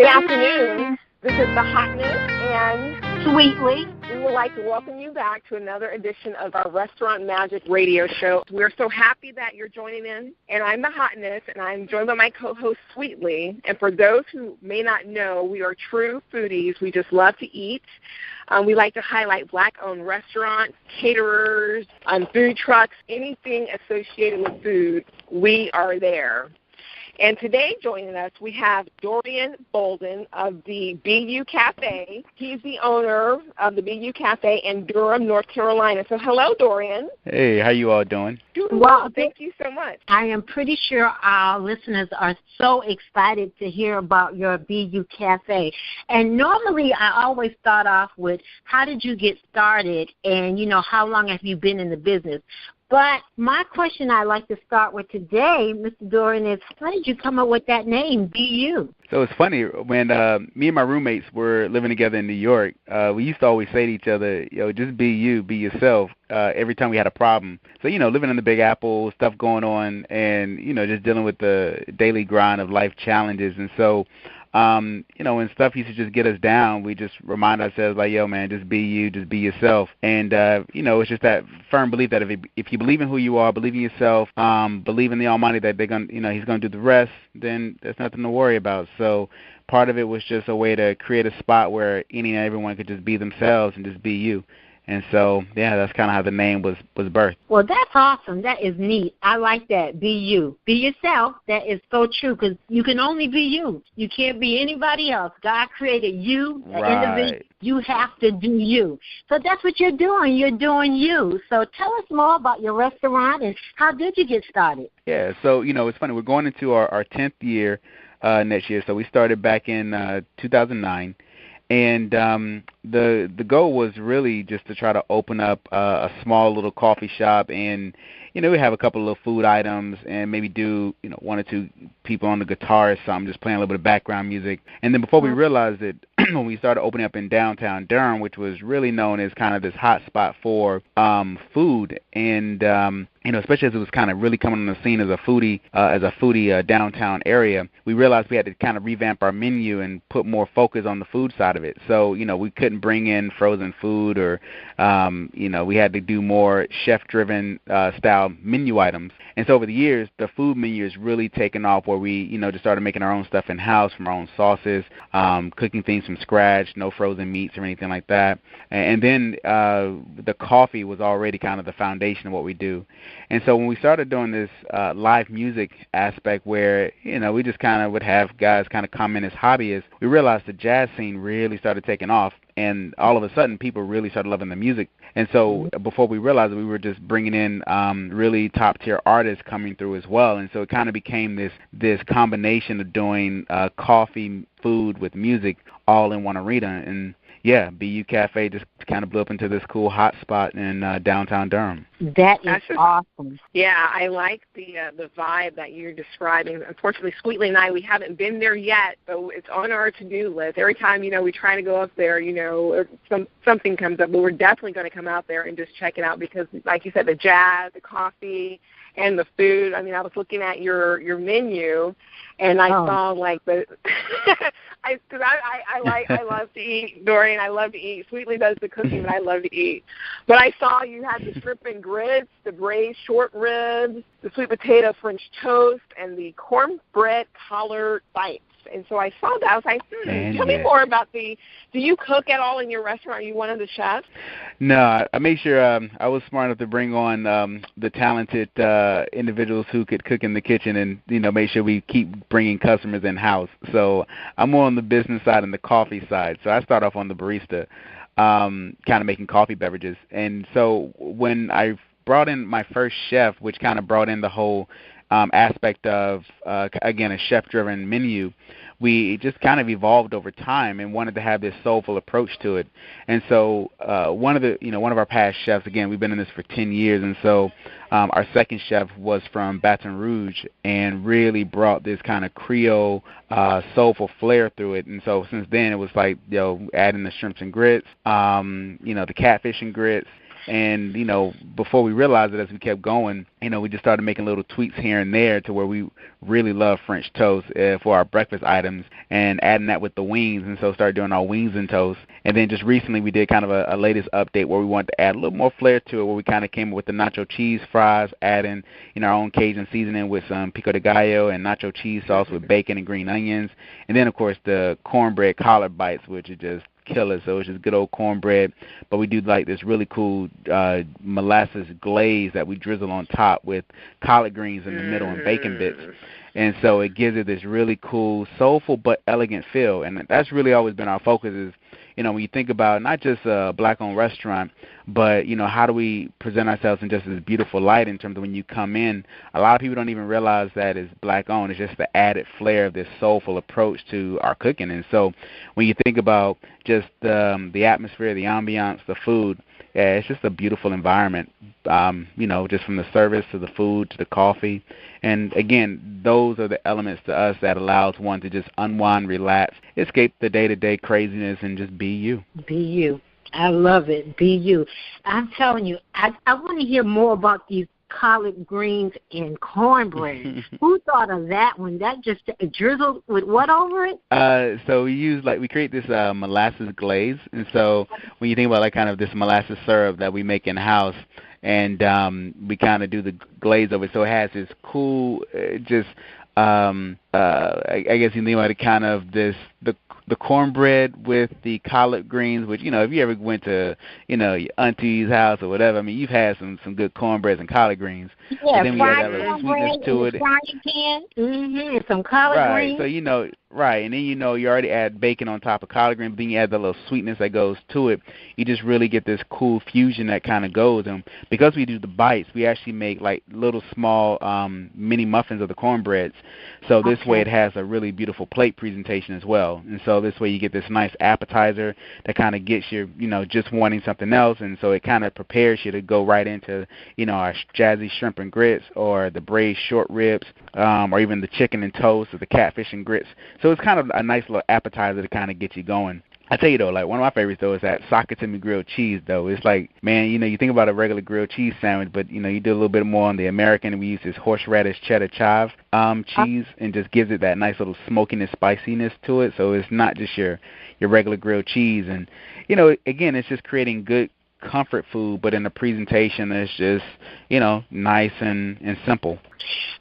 Good afternoon. This is the Hotness and Sweetly. We would like to welcome you back to another edition of our Restaurant Magic radio show. We're so happy that you're joining in. And I'm the Hotness, and I'm joined by my co-host, Sweetly. And for those who may not know, we are true foodies. We just love to eat. We like to highlight Black-owned restaurants, caterers, food trucks, anything associated with food. We are there. And today joining us, we have Dorian Bolden of the Beyu Caffe. He's the owner of the Beyu Caffe in Durham, North Carolina. So hello, Dorian. Hey, how you all doing? Doing well. Thank you so much. I am pretty sure our listeners are so excited to hear about your Beyu Caffe. And normally I always start off with, how did you get started? And, how long have you been in the business? But my question I'd like to start with today, Mr. Dorian, is how did you come up with that name, Beyu? So it's funny, when me and my roommates were living together in New York, we used to always say to each other, just be you, be yourself, every time we had a problem. So, living in the Big Apple, stuff going on, and, just dealing with the daily grind of life challenges. And so, when stuff used to just get us down, we just remind ourselves, like, yo, man, just be you, just be yourself. And, it's just that firm belief that if you believe in who you are, believe in yourself, believe in the Almighty that they're going, He's going to do the rest, then there's nothing to worry about. So part of it was just a way to create a spot where any and everyone could just be themselves and just be you. And so, yeah, that's kind of how the name was birthed. Well, that's awesome. That is neat. I like that. Be you. Be yourself. That is so true because you can only be you. You can't be anybody else. God created you, an individual. You have to do you. So that's what you're doing. You're doing you. So tell us more about your restaurant and how did you get started? Yeah, so, it's funny. We're going into our 10th year next year. So we started back in 2009. And the goal was really just to try to open up a small little coffee shop, and we have a couple of food items, and maybe do one or two people on the guitar or something, just playing a little bit of background music. And then before we realized it, when we started opening up in downtown Durham, which was really known as kind of this hot spot for food, and especially as it was kind of really coming on the scene as a foodie downtown area, we realized we had to kind of revamp our menu and put more focus on the food side of it. So, we couldn't bring in frozen food, or, we had to do more chef-driven style menu items. And so over the years, the food menu has really taken off, where we, just started making our own stuff in-house, from our own sauces, cooking things from scratch, no frozen meats or anything like that. And then the coffee was already kind of the foundation of what we do. And so when we started doing this live music aspect, where, we just kind of would have guys kind of come in as hobbyists, we realized the jazz scene really started taking off. And all of a sudden, people really started loving the music. And so before we realized it, we were just bringing in really top-tier artists coming through as well. And so it kind of became this combination of doing coffee, food with music all in one arena. And, yeah, Beyu Caffe just kind of blew up into this cool hot spot in downtown Durham. That is awesome. Yeah, I like the vibe that you're describing. Unfortunately, Sweetly and I, we haven't been there yet, but it's on our to-do list. Every time, we try to go up there, or something comes up, but we're definitely going to come out there and just check it out because, like you said, the jazz, the coffee, and the food. I mean, I was looking at your menu, and I saw like the I love to eat, Dorian. I love to eat. Sweetly does the cooking, but I love to eat. But I saw you had the shrimp and grits, the braised short ribs, the sweet potato French toast, and the cornbread collard bites. And so I saw that. I was like, tell me more about do you cook at all in your restaurant? Are you one of the chefs? No, I made sure I was smart enough to bring on the talented individuals who could cook in the kitchen, and, make sure we keep bringing customers in-house. So I'm more on the business side and the coffee side. So I start off on the barista, kind of making coffee beverages. And so when I brought in my first chef, which kind of brought in the whole aspect of, again, a chef-driven menu, we just kind of evolved over time and wanted to have this soulful approach to it. And so one of our past chefs, again, we've been in this for 10 years, and so our second chef was from Baton Rouge and really brought this kind of Creole soulful flair through it. And so since then, it was like, adding the shrimps and grits, the catfish and grits. And, before we realized it, as we kept going, we just started making little tweaks here and there to where we really love French toast for our breakfast items and adding that with the wings. And so started doing our wings and toast. And then just recently we did kind of a latest update where we wanted to add a little more flair to it, where we kind of came up with the nacho cheese fries, adding, our own Cajun seasoning with some pico de gallo and nacho cheese sauce with bacon and green onions. And then, of course, the cornbread collard bites, which are just killer. So it's just good old cornbread, but we do like this really cool molasses glaze that we drizzle on top with collard greens in the middle and bacon bits. And so it gives it this really cool, soulful but elegant feel. And that's really always been our focus is, when you think about not just a black-owned restaurant, but, how do we present ourselves in just this beautiful light in terms of when you come in. A lot of people don't even realize that it's black-owned. It's just the added flair of this soulful approach to our cooking. And so when you think about just the atmosphere, the ambiance, the food, it's just a beautiful environment, just from the service to the food to the coffee. And, again, those are the elements to us that allows one to just unwind, relax, escape the day-to-day craziness, and just be you. Be you. I love it. Be you. I'm telling you, I want to hear more about these collard greens and cornbread. Who thought of that one? That just drizzled with what over it? So we create this molasses glaze, and so when you think about like kind of this molasses syrup that we make in house, and we kind of do the glaze over it, so it has this cool, I guess you think about it kind of the cornbread with the collard greens, which, if you ever went to, your auntie's house or whatever, I mean, you've had some good cornbreads and collard greens. Yeah, and then we add that little sweetness to it. Frying pan, some collard greens. So, right, and then you already add bacon on top of collard greens, but then you add the little sweetness that goes to it. You just really get this cool fusion that kind of goes. And because we do the bites, we actually make like little small mini muffins of the cornbreads. So this way it has a really beautiful plate presentation as well. And so this way you get this nice appetizer that kind of gets you, just wanting something else. And so it kind of prepares you to go right into, our jazzy shrimp and grits or the braised short ribs or even the chicken and toast or the catfish and grits. So it's kind of a nice little appetizer to kind of get you going. I tell you, though, like one of my favorites, though, is that Sakatimi grilled cheese, though. It's like, man, you think about a regular grilled cheese sandwich, but, you do a little bit more on the American, and we use this horseradish cheddar chive cheese and just gives it that nice little smokiness, spiciness to it. So it's not just your regular grilled cheese. And, again, it's just creating good comfort food, but in a presentation that's just, nice and simple.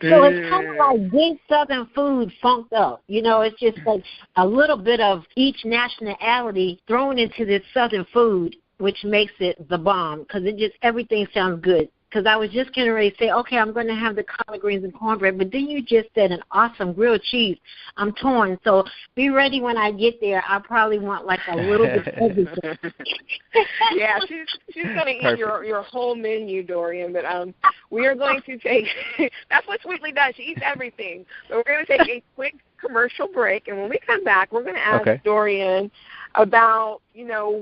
So it's kind of like big Southern food funked up. It's just like a little bit of each nationality thrown into this Southern food, which makes it the bomb because everything sounds good. Because I was just getting ready to say, okay, I'm going to have the collard greens and cornbread, but then you just said an awesome grilled cheese. I'm torn. So be ready when I get there. I probably want like a little bit of everything. Yeah, she's going to eat your whole menu, Dorian. But we are going to take that's what Sweetly does. She eats everything. But we're going to take a quick commercial break, and when we come back, we're going to ask Dorian about,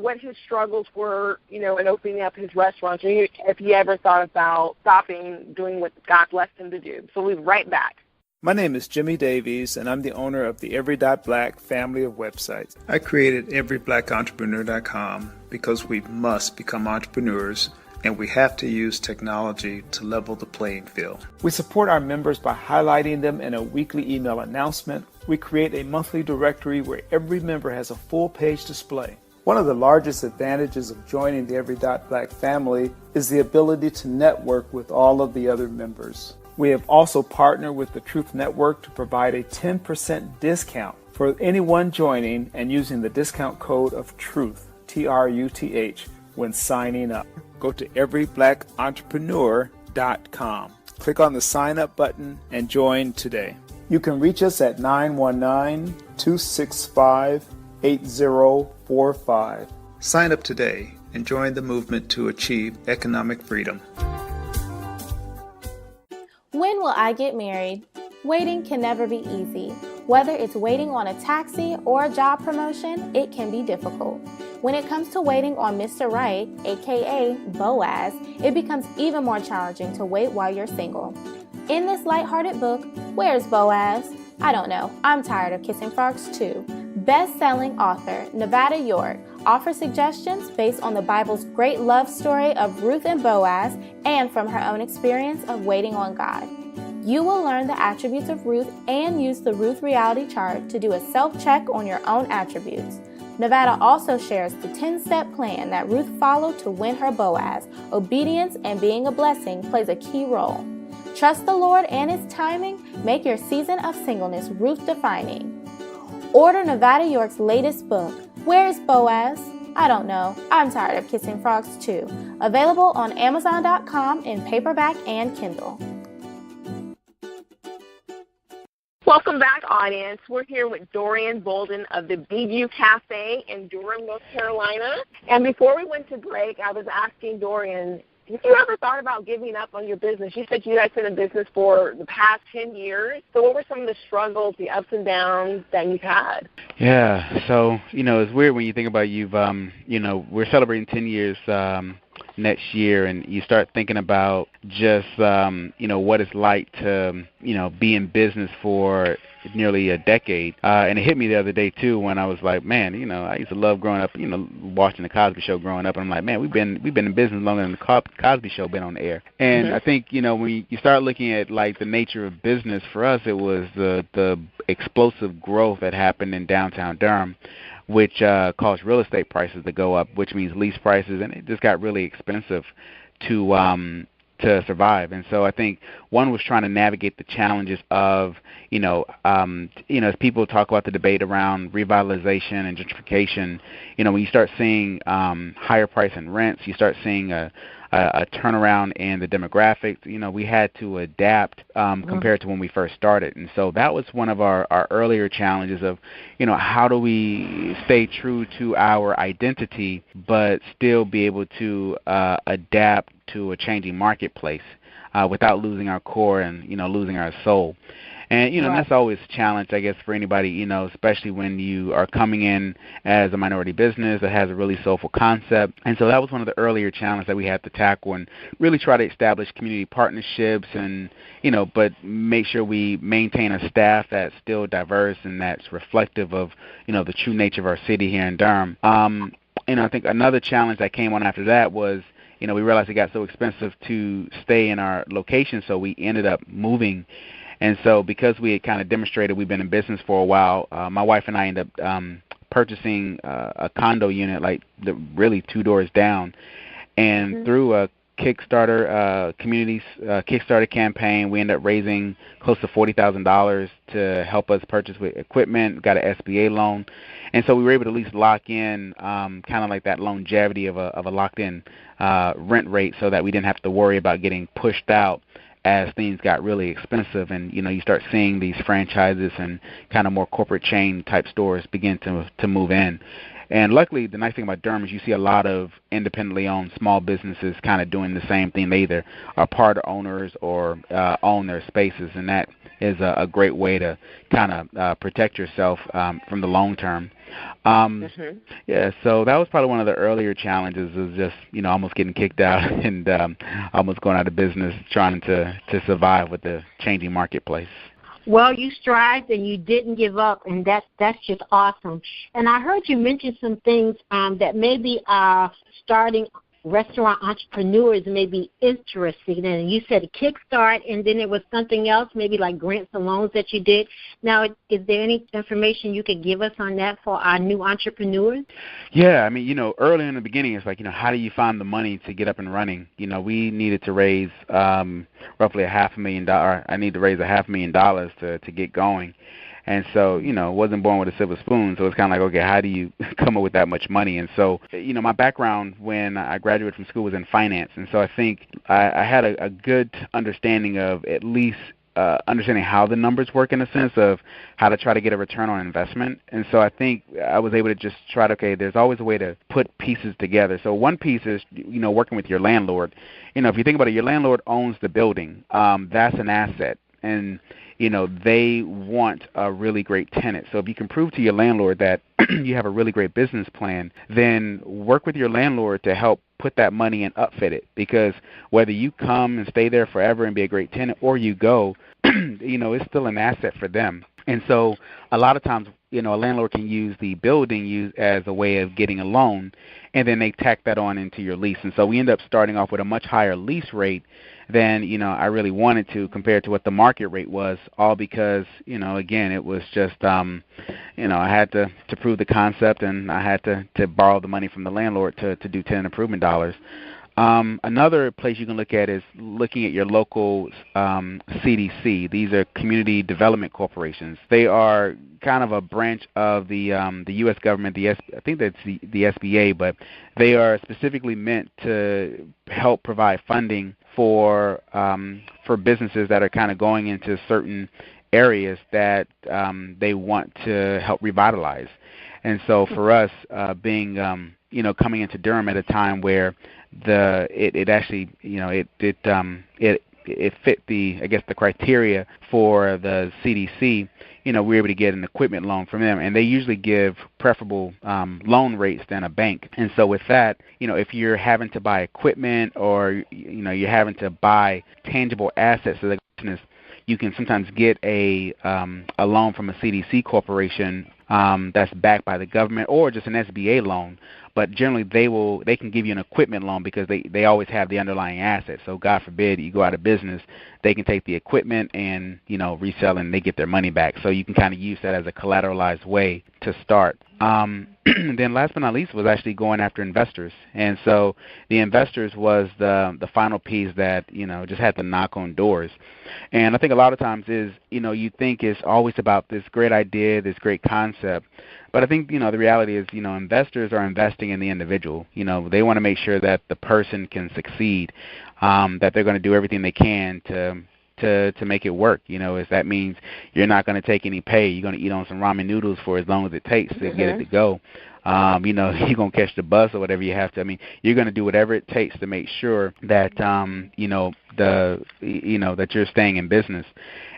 what his struggles were, in opening up his restaurants, or if he ever thought about stopping doing what God blessed him to do. So we'll be right back. My name is Jimmy Davies, and I'm the owner of the Every.Black family of websites. I created EveryBlackEntrepreneur.com because we must become entrepreneurs, and we have to use technology to level the playing field. We support our members by highlighting them in a weekly email announcement. We create a monthly directory where every member has a full-page display. One of the largest advantages of joining the Every.Black family is the ability to network with all of the other members. We have also partnered with the Truth Network to provide a 10% discount for anyone joining and using the discount code of TRUTH, TRUTH, when signing up. Go to everyblackentrepreneur.com. Click on the sign up button and join today. You can reach us at 919-265-8045. Sign up today and join the movement to achieve economic freedom. When will I get married? Waiting can never be easy. Whether it's waiting on a taxi or a job promotion, it can be difficult. When it comes to waiting on Mr. Right, aka Boaz, it becomes even more challenging to wait while you're single. In this lighthearted book, Where's Boaz? I don't know, I'm tired of kissing frogs too. Best-selling author Nevada York offers suggestions based on the Bible's great love story of Ruth and Boaz and from her own experience of waiting on God. You will learn the attributes of Ruth and use the Ruth reality chart to do a self-check on your own attributes. Nevada also shares the 10-step plan that Ruth followed to win her Boaz. Obedience and being a blessing plays a key role. Trust the Lord and His timing. Make your season of singleness Ruth-defining. Order Nevada York's latest book, Where is Boaz? I don't know. I'm tired of kissing frogs too. Available on Amazon.com in paperback and Kindle. Welcome back, audience. We're here with Dorian Bolden of the Beyu Caffe in Durham, North Carolina. And before we went to break, I was asking Dorian, have you ever thought about giving up on your business? You said you guys been in business for the past 10 years. So what were some of the struggles, the ups and downs that you've had? Yeah, so, it's weird when you think about we're celebrating 10 years next year, and you start thinking about just, what it's like to, be in business for nearly a decade. And it hit me the other day, too, when I was like, man, I used to love growing up, watching the Cosby Show growing up. And I'm like, man, we've been in business longer than the Cosby Show been on the air. And I think, when you start looking at, like, the nature of business, for us, it was the explosive growth that happened in downtown Durham, which caused real estate prices to go up, which means lease prices, and it just got really expensive to survive. And so I think one was trying to navigate the challenges of, as people talk about the debate around revitalization and gentrification, when you start seeing higher price in rents, you start seeing a turnaround in the demographics. We had to adapt compared to when we first started. And so that was one of our earlier challenges of, how do we stay true to our identity but still be able to adapt to a changing marketplace without losing our core and, losing our soul. And, Right. that's always a challenge, I guess, for anybody, especially when you are coming in as a minority business that has a really soulful concept. And so that was one of the earlier challenges that we had to tackle and really try to establish community partnerships and, but make sure we maintain a staff that's still diverse and that's reflective of, the true nature of our city here in Durham. I think another challenge that came on after that was, we realized it got so expensive to stay in our location, so we ended up moving. And so because we had kind of demonstrated we've been in business for a while, my wife and I ended up purchasing a condo unit, like really 2 doors down. And through a Kickstarter Kickstarter campaign, we ended up raising close to $40,000 to help us purchase with equipment, got an SBA loan. And so we were able to at least lock in kind of like that longevity of a locked-in rent rate so that we didn't have to worry about getting pushed out as things got really expensive. And, you start seeing these franchises and kind of more corporate chain type stores begin to move in. And luckily, the nice thing about Durham is you see a lot of independently owned small businesses kind of doing the same thing. They either are part owners or own their spaces, and that is a great way to kind of protect yourself from the long term. Yeah, so that was probably one of the earlier challenges, is just, almost getting kicked out and almost going out of business trying to survive with the changing marketplace. Well, you strived and you didn't give up, and that's just awesome. And I heard you mention some things that maybe starting restaurant entrepreneurs may be interested in. And you said a kickstart, and then it was something else, maybe like grants and loans that you did. Now, is there any information you could give us on that for our new entrepreneurs? Yeah, I mean, early in the beginning, it's like, how do you find the money to get up and running? We needed to raise roughly $500,000. I need to raise $500,000 to get going. And so, wasn't born with a silver spoon, so it's kind of like, okay, how do you come up with that much money? And so, my background when I graduated from school was in finance, and so I think I had a good understanding of at least understanding how the numbers work in a sense of how to try to get a return on investment. And so I think I was able to just try to, okay, there's always a way to put pieces together. So one piece is, working with your landlord. If you think about it, your landlord owns the building. That's an asset. And they want a really great tenant. So if you can prove to your landlord that you have a really great business plan, then work with your landlord to help put that money and upfit it. Because whether you come and stay there forever and be a great tenant or you go, it's still an asset for them. And so a lot of times, a landlord can use the building as a way of getting a loan, and then they tack that on into your lease. And so we end up starting off with a much higher lease rate than, I really wanted to compared to what the market rate was, all because, again, it was just, I had to prove the concept, and I had to borrow the money from the landlord to do tenant improvement dollars. Another place you can look at is looking at your local CDC. These are community development corporations. They are kind of a branch of the U.S. government. I think that's the SBA, but they are specifically meant to help provide funding for businesses that are kind of going into certain areas that they want to help revitalize. And so for us, being coming into Durham at a time where it actually it fit the criteria for the CDC. We were able to get an equipment loan from them, and they usually give preferable loan rates than a bank. And so with that, if you're having to buy equipment or you're having to buy tangible assets of the business, you can sometimes get a loan from a CDC corporation that's backed by the government, or just an SBA loan. But generally, they can give you an equipment loan because they always have the underlying assets. So God forbid you go out of business, they can take the equipment and resell, and they get their money back. So you can kind of use that as a collateralized way to start. Then last but not least was actually going after investors. And so the investors was the final piece that, just had to knock on doors. And I think a lot of times is, you think it's always about this great idea, this great concept. But I think, the reality is, investors are investing in the individual. They want to make sure that the person can succeed, that they're going to do everything they can to make it work. If that means you're not going to take any pay, you're going to eat on some ramen noodles for as long as it takes to get it to go. You're going to catch the bus or whatever you have to. I mean, you're going to do whatever it takes to make sure that that you're staying in business.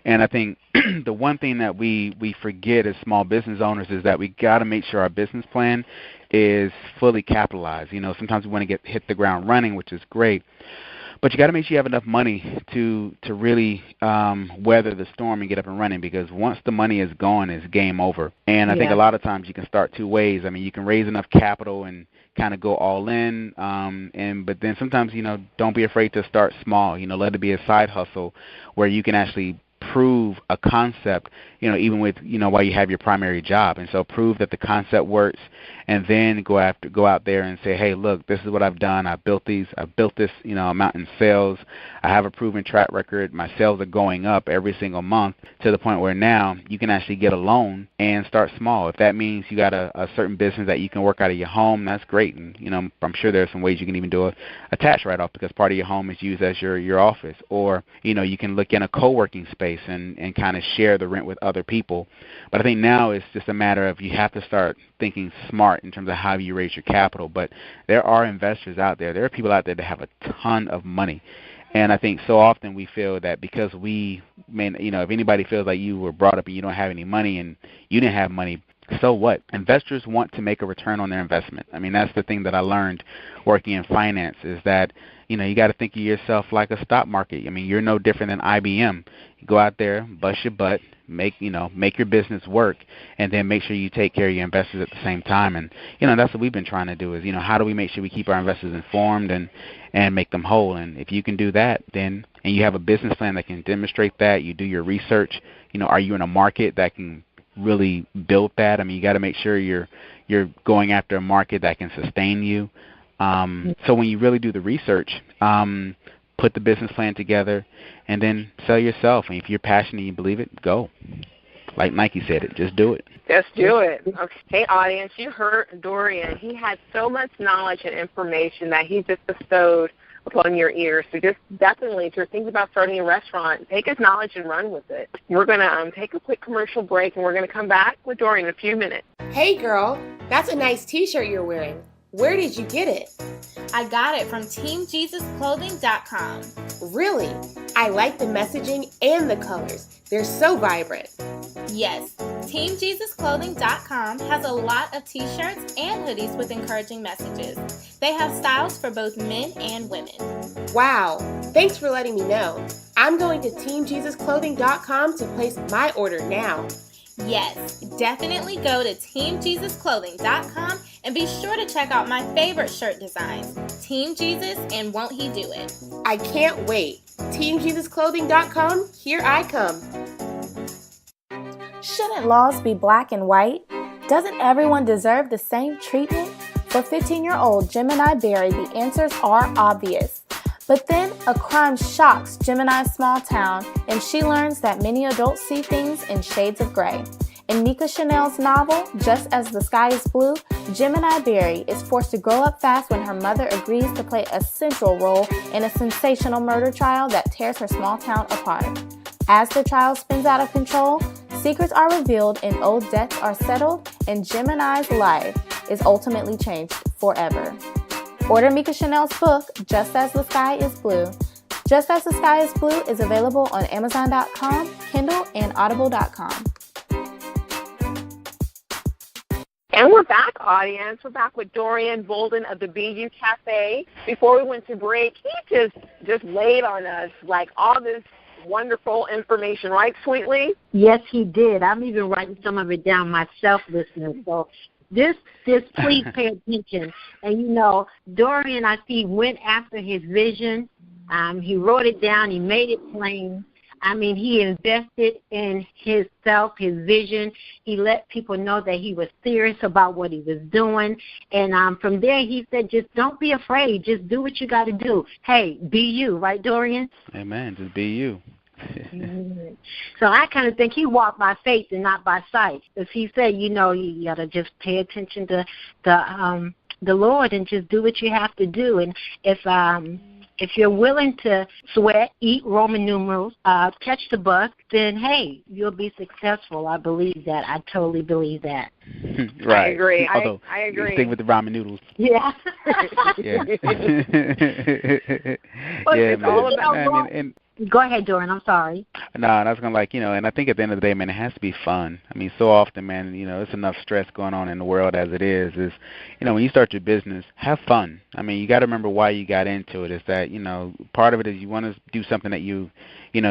And I think the one thing that we forget as small business owners is that we got to make sure our business plan is fully capitalized. Sometimes we want to hit the ground running, which is great. But you got to make sure you have enough money to really weather the storm and get up and running, because once the money is gone, it's game over. And I think a lot of times you can start two ways. I mean, you can raise enough capital and kind of go all in, but then sometimes, don't be afraid to start small. Let it be a side hustle where you can actually prove a concept, even with, while you have your primary job. And so prove that the concept works, and then go out there and say, hey, look, this is what I've done. I've built this, amount in sales. I have a proven track record. My sales are going up every single month to the point where now you can actually get a loan and start small. If that means you got a certain business that you can work out of your home, that's great. And, I'm sure there are some ways you can even do a tax write-off, because part of your home is used as your office. Or, you can look in a co-working space and kind of share the rent with other people. But I think now it's just a matter of you have to start thinking smart in terms of how you raise your capital. But there are investors out there. There are people out there that have a ton of money. And I think so often we feel that because if anybody feels like you were brought up and you don't have any money and you didn't have money, so what? Investors want to make a return on their investment. I mean, that's the thing that I learned working in finance, is that, you got to think of yourself like a stock market. I mean, you're no different than IBM. You go out there, bust your butt, make your business work, and then make sure you take care of your investors at the same time. And, that's what we've been trying to do is, how do we make sure we keep our investors informed and make them whole? And if you can do that, then, and you have a business plan that can demonstrate that, you do your research, are you in a market that can really build that? I mean, you got to make sure you're going after a market that can sustain you. So when you really do the research, put the business plan together, and then sell yourself. And if you're passionate and you believe it, go. Like Nike said it, just do it. Just do it. Okay. Hey, audience, you heard Dorian. He had so much knowledge and information that he just bestowed upon your ears. So just definitely, if you're thinking about starting a restaurant, take his knowledge and run with it. We're going to take a quick commercial break, and we're going to come back with Dorian in a few minutes. Hey, girl, that's a nice T-shirt you're wearing. Where did you get it? I got it from TeamJesusClothing.com. Really? I like the messaging and the colors. They're so vibrant. Yes, TeamJesusClothing.com has a lot of t-shirts and hoodies with encouraging messages. They have styles for both men and women. Wow, thanks for letting me know. I'm going to TeamJesusClothing.com to place my order now. Yes, definitely go to teamjesusclothing.com and be sure to check out my favorite shirt designs, Team Jesus and Won't He Do It? I can't wait. TeamJesusClothing.com, here I come. Shouldn't laws be black and white? Doesn't everyone deserve the same treatment? For 15-year-old Gemini Berry, the answers are obvious. But then a crime shocks Gemini's small town, and she learns that many adults see things in shades of gray. In Mika Chanel's novel, Just as the Sky is Blue, Gemini Berry is forced to grow up fast when her mother agrees to play a central role in a sensational murder trial that tears her small town apart. As the trial spins out of control, secrets are revealed and old debts are settled, and Gemini's life is ultimately changed forever. Order Mika Chanel's book, Just as the Sky is Blue. Just as the Sky is Blue is available on Amazon.com, Kindle, and Audible.com. And we're back, audience. We're back with Dorian Bolden of the Beyu Caffe. Before we went to break, he just laid on us like all this wonderful information, right, Sweetly? Yes, he did. I'm even writing some of it down myself, listeners. So this please pay attention. And, you know, Dorian, I see, went after his vision. He wrote it down. He made it plain. I mean, he invested in himself, his vision. He let people know that he was serious about what he was doing. And from there, he said, just don't be afraid. Just do what you got to do. Hey, be you. Right, Dorian? Amen. Just be you. So I kind of think he walked by faith and not by sight. Because he said, you know, you got to just pay attention to the Lord and just do what you have to do. And if you're willing to sweat, eat Roman numerals, catch the bus, then, hey, you'll be successful. I believe that. I totally believe that. Right. I agree. Although, I agree. Stick with the ramen noodles. Yeah. Yeah. Yeah, man. All about and Go ahead, Dorian. I'm sorry. No, I was going to and I think at the end of the day, man, it has to be fun. I mean, so often, man, it's enough stress going on in the world as it is, when you start your business, have fun. I mean, you got to remember why you got into it. Is that, part of it is you want to do something that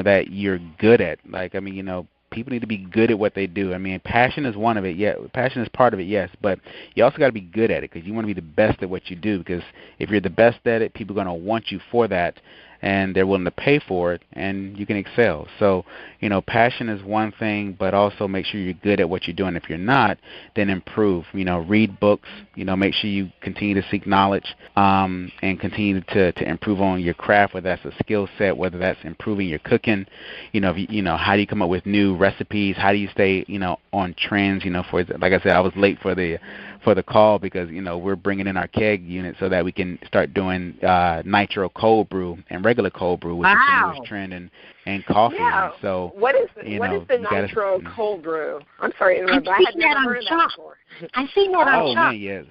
that you're good at. Like, I mean, people need to be good at what they do. I mean, passion is one of it. Yeah, passion is part of it, yes, but you also got to be good at it because you want to be the best at what you do, because if you're the best at it, people are going to want you for that, and they're willing to pay for it, and you can excel. So, passion is one thing, but also make sure you're good at what you're doing. If you're not, then improve. Read books. Make sure you continue to seek knowledge, and continue to improve on your craft, whether that's a skill set, whether that's improving your cooking. How do you come up with new recipes? How do you stay, on trends? For, like I said, I was late for the call because we're bringing in our keg unit so that we can start doing nitro cold brew and regular cold brew, which is the newest trend in coffee. Yeah. So what is the nitro cold brew? I'm sorry, I had never heard of that before. I seen that on Shop. Man, yes.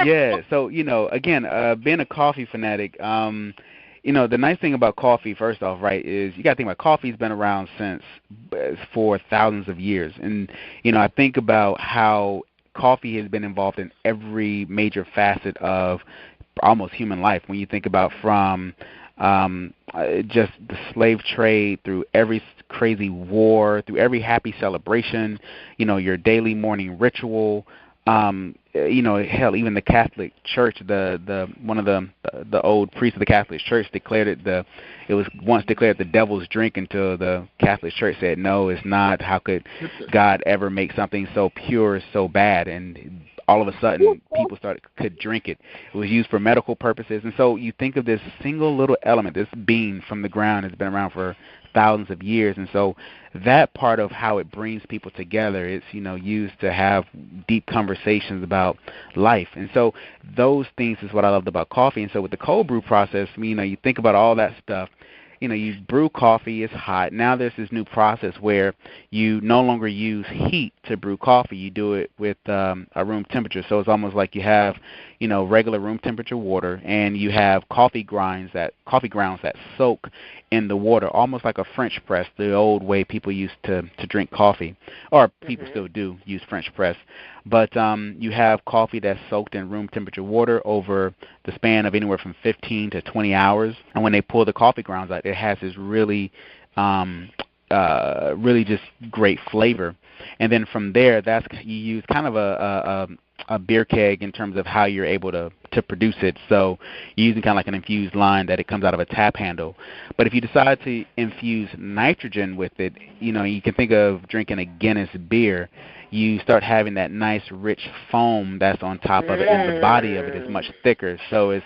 Yeah. So again, being a coffee fanatic. The nice thing about coffee, first off, right, is you got to think about coffee's been around for thousands of years, and I think about how coffee has been involved in every major facet of almost human life. When you think about from just the slave trade through every crazy war, through every happy celebration, your daily morning ritual, hell, even the Catholic Church, one of the old priests of the Catholic Church declared it was once declared the devil's drink until the Catholic Church said no, it's not. How could God ever make something so pure so bad? And all of a sudden people could drink it. It was used for medical purposes. And so you think of this single little element, this bean from the ground has been around for thousands of years, and so that part of how it brings people together, it's used to have deep conversations about life. And so those things is what I loved about coffee. And so with the cold brew process, you think about all that stuff. You brew coffee, it's hot. Now there's this new process where you no longer use heat to brew coffee. You do it with a room temperature. So it's almost like you have, regular room temperature water, and you have coffee grounds that soak in the water, almost like a French press, the old way people used to drink coffee, or people still do use French press. But you have coffee that's soaked in room temperature water over the span of anywhere from 15 to 20 hours. And when they pull the coffee grounds out, it has this really just great flavor. and then from there, you use kind of a beer keg in terms of how you're able to produce it. So you're using kind of like an infused line that it comes out of a tap handle. But if you decide to infuse nitrogen with it, you can think of drinking a Guinness beer. You start having that nice rich foam that's on top of it, and the body of it is much thicker. So it's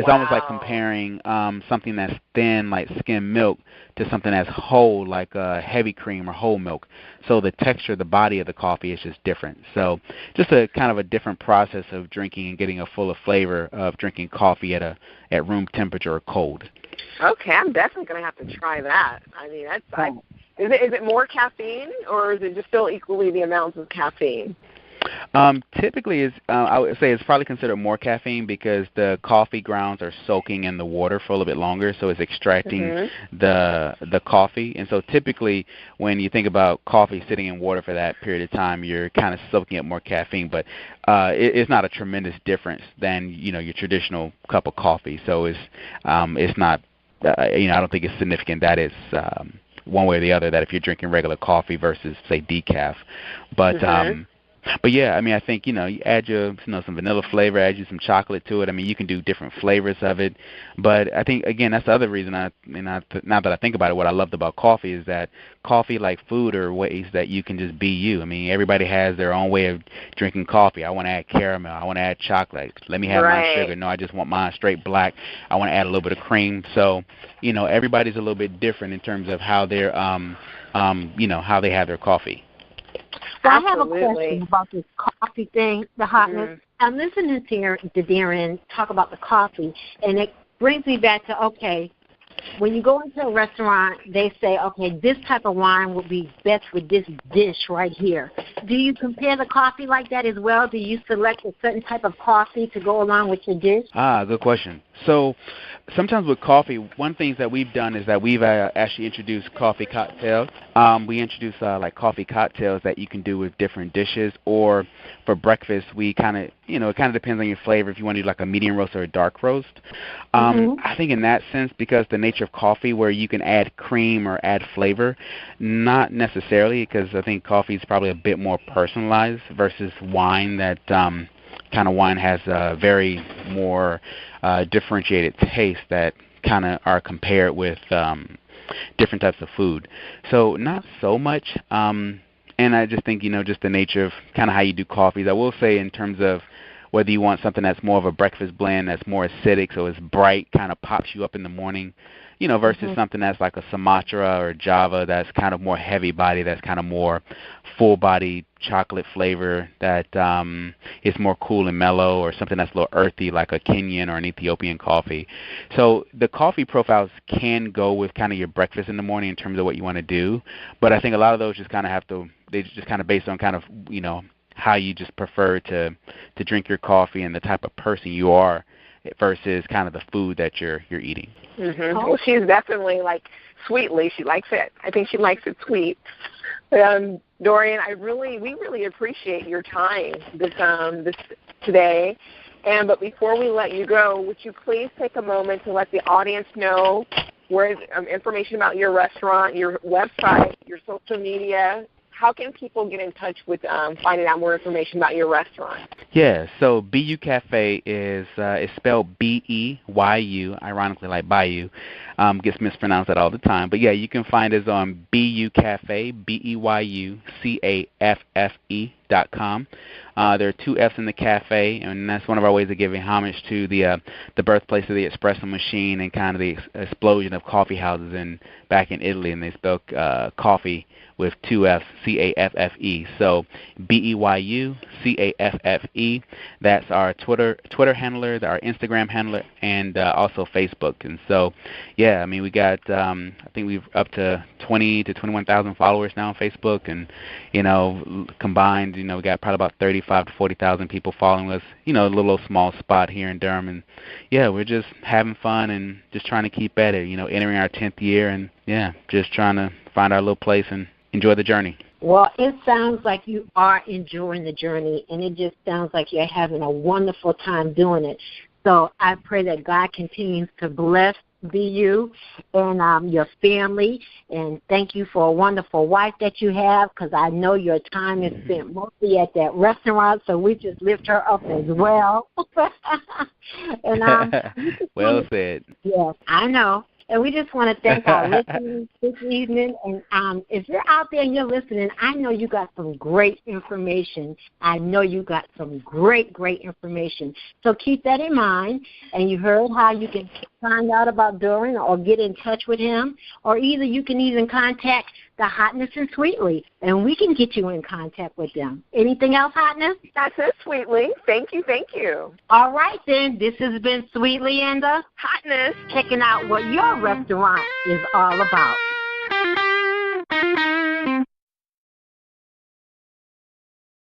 almost like comparing something that's thin like skim milk to something that's whole like heavy cream or whole milk. So the texture, the body of the coffee is just different. So just a kind of a different process of drinking and getting a fuller flavor of drinking coffee at room temperature or cold. Okay, I'm definitely going to have to try that. I mean, is it more caffeine, or is it just still equally the amounts of caffeine? Typically, I would say it's probably considered more caffeine because the coffee grounds are soaking in the water for a little bit longer, so it's extracting the coffee. And so typically when you think about coffee sitting in water for that period of time, you're kind of soaking up more caffeine, but it's not a tremendous difference than your traditional cup of coffee. So it's not I don't think it's significant that it's one way or the other, that if you're drinking regular coffee versus say decaf. But yeah, I mean, I think you add your some vanilla flavor, add you some chocolate to it. I mean, you can do different flavors of it. But I think again, that's the other reason now that I think about it, what I loved about coffee is that coffee, like food, are ways that you can just be you. I mean, everybody has their own way of drinking coffee. I want to add caramel. I want to add chocolate. Let me have my sugar. No, I just want mine straight black. I want to add a little bit of cream. So everybody's a little bit different in terms of how they're how they have their coffee. So I have a question about this coffee thing, the hotness. I'm listening to Darren talk about the coffee, and it brings me back to, okay, when you go into a restaurant, they say, okay, this type of wine would be best with this dish right here. Do you compare the coffee like that as well? Do you select a certain type of coffee to go along with your dish? Good question. So sometimes with coffee, one thing that we've done is that we've actually introduced coffee cocktails. We introduce like coffee cocktails that you can do with different dishes, or for breakfast, we kind of, it kind of depends on your flavor if you want to do like a medium roast or a dark roast. I think in that sense, because the nature of coffee where you can add cream or add flavor, not necessarily, because I think coffee is probably a bit more personalized versus wine that kind of wine has a very more differentiated taste that kind of are compared with different types of food. So not so much. And I just think, just the nature of kind of how you do coffees. I will say in terms of whether you want something that's more of a breakfast blend that's more acidic, so it's bright, kind of pops you up in the morning, versus something that's like a Sumatra or Java that's kind of more heavy body, that's kind of more full body chocolate flavor that is more cool and mellow, or something that's a little earthy like a Kenyan or an Ethiopian coffee. So the coffee profiles can go with kind of your breakfast in the morning in terms of what you want to do, but I think a lot of those just kind of they just kind of based on kind of, how you just prefer to drink your coffee and the type of person you are versus kind of the food that you're eating. Well, she's definitely like sweetly. She likes it. I think she likes it sweet. Dorian, we really appreciate your time this today. But before we let you go, would you please take a moment to let the audience know where information about your restaurant, your website, your social media? How can people get in touch with finding out more information about your restaurant? Yeah, so Beyu Caffe is spelled B-E-Y-U, ironically like Bayou. Gets mispronounced that all the time. But, yeah, you can find us on Beyu Caffe, BEYUCAFFE.com. There are 2 F's in the cafe, and that's one of our ways of giving homage to the birthplace of the espresso machine and kind of the explosion of coffee houses back in Italy, and they spell coffee with 2 F's, C-A-F-F-E. So BEYUCAFFE. That's our Twitter handler, our Instagram handler, and also Facebook. And so, yeah, I mean, we got, I think we've up to 20 to 21,000 followers now on Facebook, and, combined, we got probably about 35 to 40,000 people following us, a little small spot here in Durham. And, yeah, we're just having fun and just trying to keep at it, entering our 10th year, and, yeah, just trying to find our little place and enjoy the journey. Well, it sounds like you are enjoying the journey, and it just sounds like you're having a wonderful time doing it. So I pray that God continues to bless Beyu and your family. And thank you for a wonderful wife that you have, because I know your time is spent mostly at that restaurant, so we just lift her up as well. And well said. Yes, I know. And we just want to thank our listeners this evening. And if you're out there and you're listening, I know you got some great information. I know you got some great information. So keep that in mind. And you heard how you can find out about Dorian or get in touch with him, or either you can even contact the Hotness and Sweetly, and we can get you in contact with them. Anything else, Hotness? That's it, Sweetly. Thank you. All right, then. This has been Sweetly and the Hotness, checking out what your restaurant is all about.